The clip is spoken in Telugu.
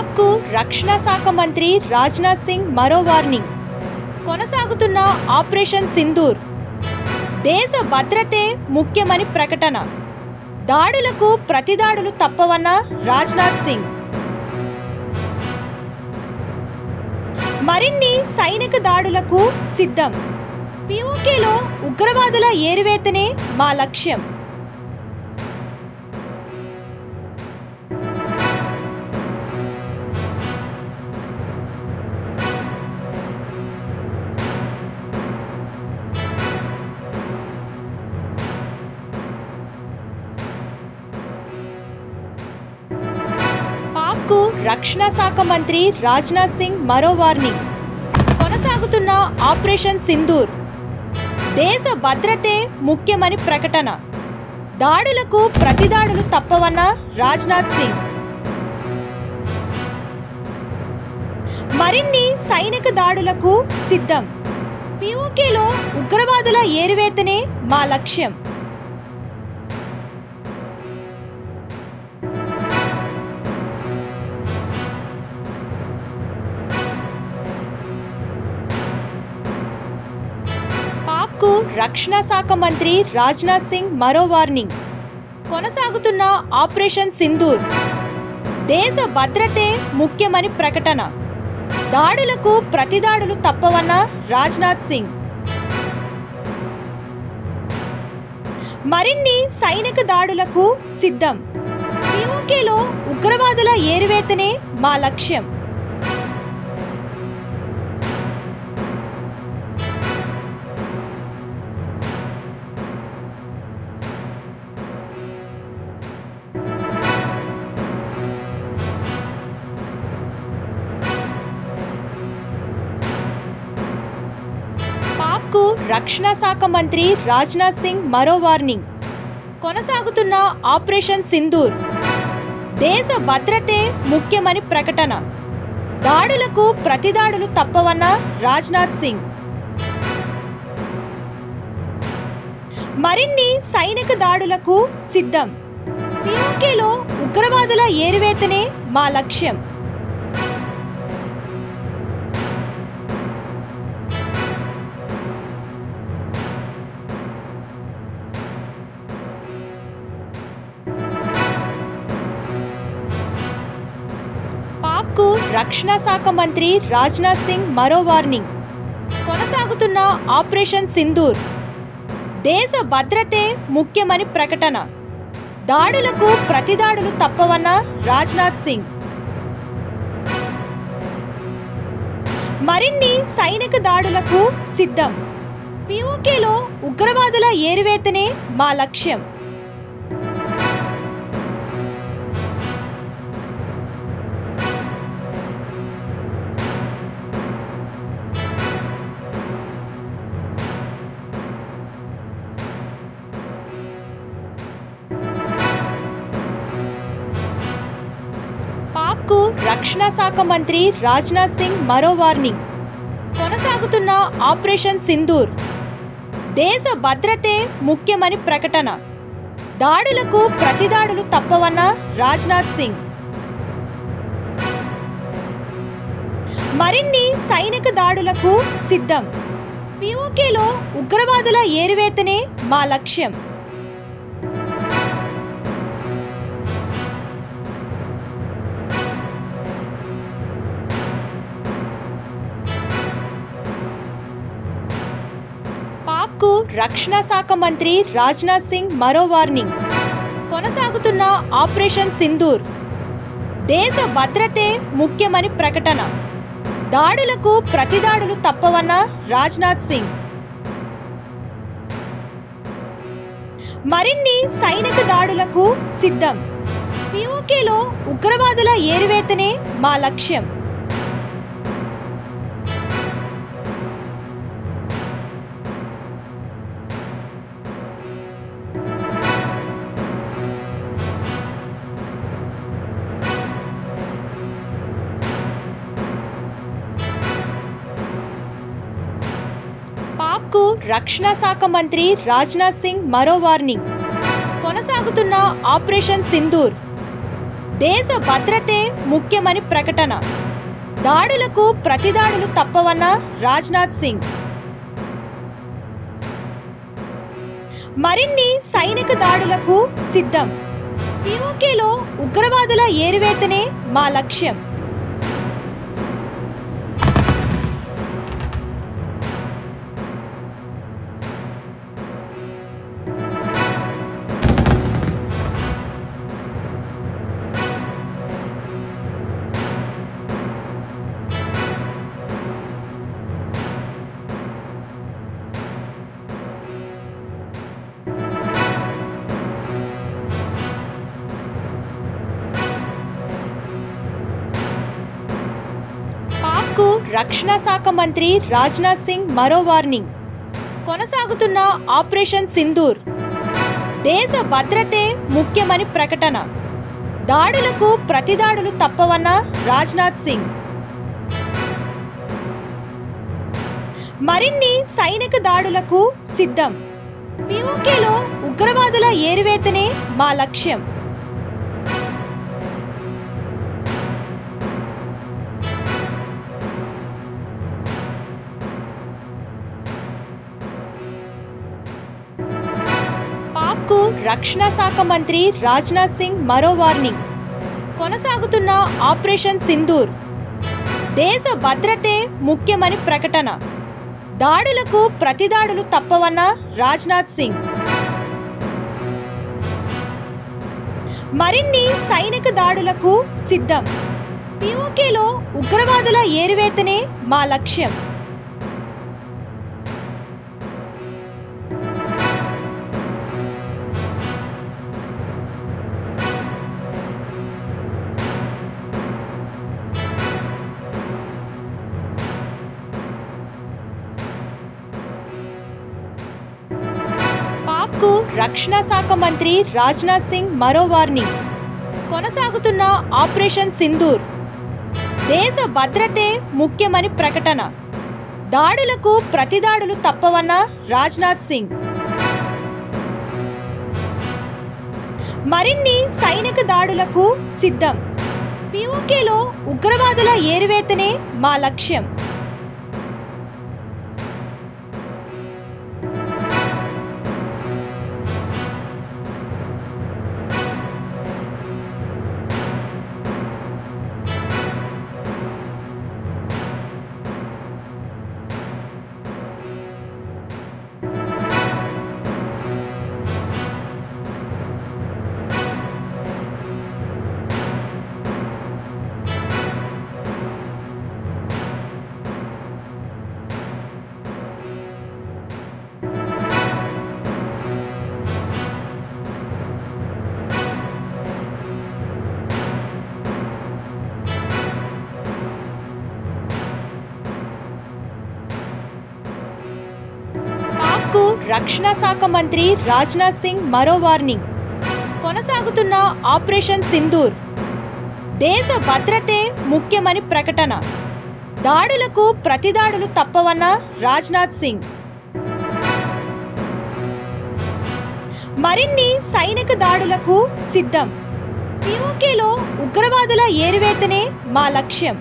పాక్కు రక్షణ శాఖ మంత్రి రాజ్నాథ్ సింగ్ మరో వార్నింగ్. కొనసాగుతున్న ఆపరేషన్ సింధూర్. దేశ భద్రతే ముఖ్యమని ప్రకటన. దాడులకు ప్రతిదాడులు తప్పవన్న రాజ్నాథ్ సింగ్. మరిన్ని సైనిక దాడులకు సిద్ధం. పిఓకేలో ఉగ్రవాదుల ఏరివేతనే మా లక్ష్యం. పాక్కు రక్షణ శాఖ మంత్రి రాజ్నాథ్ సింగ్ మరో వార్నింగ్. కొనసాగుతున్న ఆపరేషన్ సింధూర్. దేశ భద్రతే ముఖ్యమని ప్రకటన. దాడులకు ప్రతిదాడులు తప్పవన్న రాజ్నాథ్ సింగ్. మరిన్ని సైనిక దాడులకు సిద్ధం. పిఓకేలో ఉగ్రవాదుల ఏరివేతనే మా లక్ష్యం. పాక్కు రక్షణ శాఖ మంత్రి రాజ్నాథ్ సింగ్ మరో వార్నింగ్. కొనసాగుతున్న ఆపరేషన్ సింధూర్. దేశ భద్రతే ముఖ్యమని ప్రకటన. దాడులకు ప్రతిదాడులు తప్పవన్న రాజ్నాథ్ సింగ్. మరిన్ని సైనిక దాడులకు సిద్ధం. పిఓకేలో ఉగ్రవాదుల ఏరివేతనే మా లక్ష్యం. పాక్కు రక్షణ శాఖ మంత్రి రాజ్నాథ్ సింగ్ మరో వార్నింగ్. కొనసాగుతున్న ఆపరేషన్ సింధూర్. దేశ భద్రతే ముఖ్యమని ప్రకటన. దాడులకు ప్రతిదాడులు తప్పవన్న రాజ్నాథ్ సింగ్. మరిన్ని సైనిక దాడులకు సిద్ధం. పిఓకేలో ఉగ్రవాదుల ఏరివేతనే మా లక్ష్యం. పాక్కు రక్షణ శాఖ మంత్రి రాజ్నాథ్ సింగ్ మరో వార్నింగ్. కొనసాగుతున్న ఆపరేషన్ సింధూర్. దేశ భద్రతే ముఖ్యమని ప్రకటన. దాడులకు ప్రతిదాడులు తప్పవన్న రాజ్నాథ్ సింగ్. మరిన్ని సైనిక దాడులకు సిద్ధం. పిఓకేలో ఉగ్రవాదుల ఏరివేతనే మా లక్ష్యం. పాక్కు రక్షణ శాఖ మంత్రి రాజ్నాథ్ సింగ్ మరో వార్నింగ్. కొనసాగుతున్న ఆపరేషన్ సింధూర్. దేశ భద్రతే ముఖ్యమని ప్రకటన. దాడులకు ప్రతిదాడులు తప్పవన్న రాజ్నాథ్ సింగ్. మరిన్ని సైనిక దాడులకు సిద్ధం. పిఓకేలో ఉగ్రవాదుల ఏరివేతనే మా లక్ష్యం. పాక్కు రక్షణ శాఖ మంత్రి రాజ్నాథ్ సింగ్ మరో వార్నింగ్. కొనసాగుతున్న ఆపరేషన్ సింధూర్. దేశ భద్రతే ముఖ్యమని ప్రకటన. దాడులకు ప్రతిదాడులు తప్పవన్న రాజ్నాథ్ సింగ్. మరిన్ని సైనిక దాడులకు సిద్ధం. పిఓకేలో ఉగ్రవాదుల ఏరివేతనే మా లక్ష్యం. పాక్కు రక్షణ శాఖ మంత్రి రాజ్నాథ్ సింగ్ మరో వార్నింగ్. కొనసాగుతున్న ఆపరేషన్ సింధూర్. దేశ భద్రతే ముఖ్యమని ప్రకటన. దాడులకు ప్రతిదాడులు తప్పవన్న రాజ్నాథ్ సింగ్. మరిన్ని సైనిక దాడులకు సిద్ధం. పిఓకేలో ఉగ్రవాదుల ఏరివేతనే మా లక్ష్యం. పాక్కు రక్షణ శాఖ మంత్రి రాజ్నాథ్ సింగ్ మరో వార్నింగ్. కొనసాగుతున్న ఆపరేషన్ సింధూర్. దేశ భద్రతే ముఖ్యమని ప్రకటన. దాడులకు ప్రతిదాడులు తప్పవన్న రాజ్నాథ్ సింగ్. మరిన్ని సైనిక దాడులకు సిద్ధం. పిఓకేలో ఉగ్రవాదుల ఏరివేతనే మా లక్ష్యం. పాక్కు రక్షణ శాఖ మంత్రి రాజ్నాథ్ సింగ్ మరో వార్నింగ్. కొనసాగుతున్న ఆపరేషన్ సింధూర్. దేశ భద్రతే ముఖ్యమని ప్రకటన. దాడులకు ప్రతిదాడులు తప్పవన్న రాజ్నాథ్ సింగ్. మరిన్ని సైనిక దాడులకు సిద్ధం. పిఓకేలో ఉగ్రవాదుల ఏరివేతనే మా లక్ష్యం. పాక్కు రక్షణ శాఖ మంత్రి రాజ్నాథ్ సింగ్ మరో వార్నింగ్. కొనసాగుతున్న ఆపరేషన్ సింధూర్. దేశ భద్రతే ముఖ్యమని ప్రకటన. దాడులకు ప్రతిదాడులు తప్పవన్న రాజ్నాథ్ సింగ్. మరిన్ని సైనిక దాడులకు సిద్ధం. పిఓకేలో ఉగ్రవాదుల ఏరివేతనే మా లక్ష్యం. పాక్కు రక్షణ శాఖ మంత్రి రాజ్నాథ్ సింగ్ మరో వార్నింగ్. కొనసాగుతున్న ఆపరేషన్ సింధూర్. దేశ భద్రతే ముఖ్యమని ప్రకటన. దాడులకు ప్రతిదాడులు తప్పవన్న రాజ్నాథ్ సింగ్. మరిన్ని సైనిక దాడులకు సిద్ధం. పిఓకేలో ఉగ్రవాదుల ఏరివేతనే మా లక్ష్యం.